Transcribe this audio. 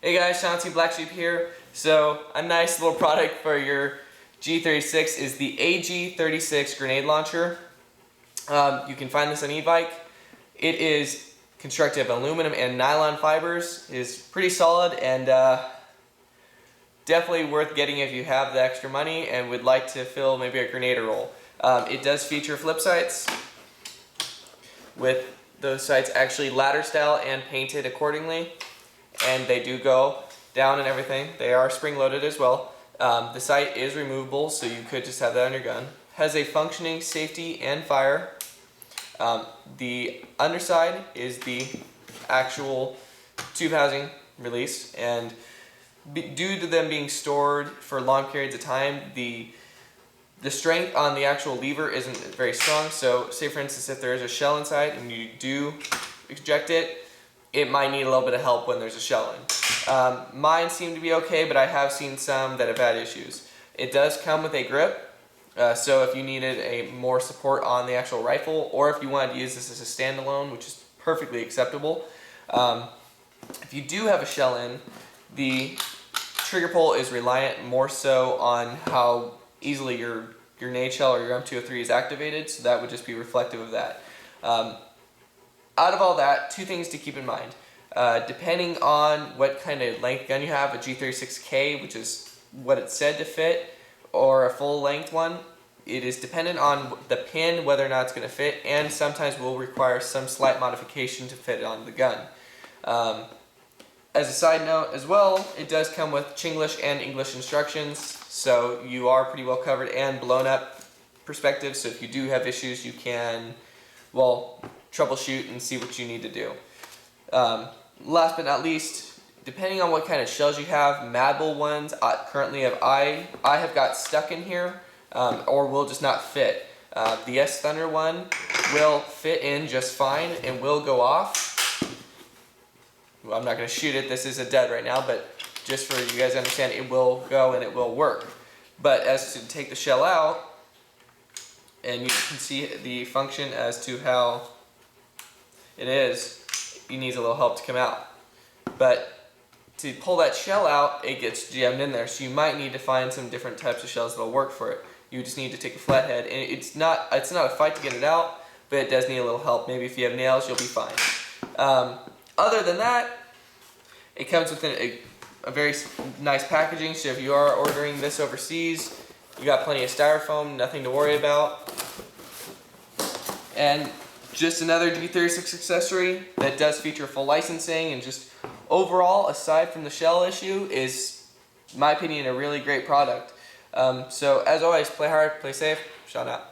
Hey guys, Sean Black Sheep here. So a nice little product for your G36 is the AG36 grenade launcher. You can find this on e-bike. It is constructed of aluminum and nylon fibers. It is pretty solid and definitely worth getting if you have the extra money and would like to fill maybe a grenade roll. It does feature flip sights with those sights actually ladder style and painted accordingly. And they do go down and everything. They are spring loaded as well. The sight is removable, so you could just have that on your gun. Has a functioning safety and fire. The underside is the actual tube housing release, and due to them being stored for long periods of time, the strength on the actual lever isn't very strong. So say for instance if there is a shell inside and you do eject it, it might need a little bit of help when there's a shell in. Mine seem to be okay, but I have seen some that have had issues. It does come with a grip, so if you needed a more support on the actual rifle, or if you wanted to use this as a standalone, which is perfectly acceptable. If you do have a shell in, the trigger pull is reliant more so on how easily your grenade shell or your M203 is activated, so that would just be reflective of that. Out of all that, two things to keep in mind. Depending on what kind of length gun you have, a G36K, which is what it's said to fit, or a full length one, it is dependent on the pin, whether or not it's going to fit, and sometimes will require some slight modification to fit on the gun. As a side note as well, it does come with Chinglish and English instructions, so you are pretty well covered, and blown up perspective, so if you do have issues you can, well, troubleshoot and see what you need to do. Last but not least, depending on what kind of shells you have, Mad Bull ones currently I have got stuck in here, or will just not fit. The S Thunder one will fit in just fine and will go off. Well, I'm not going to shoot it, this is a dead right now, but just for you guys to understand, it will go and it will work. But as to take the shell out, and you can see the function as to how it needs a little help to come out. But to pull that shell out, it gets jammed in there, so you might need to find some different types of shells that'll work for it. You just need to take a flathead, and it's not a fight to get it out, but it does need a little help. Maybe if you have nails, you'll be fine. Other than that, it comes with a very nice packaging, so if you are ordering this overseas, you got plenty of styrofoam, nothing to worry about. And just another G36 accessory that does feature full licensing, and just overall, aside from the shell issue, is, in my opinion, a really great product. So as always, play hard, play safe, Sean out.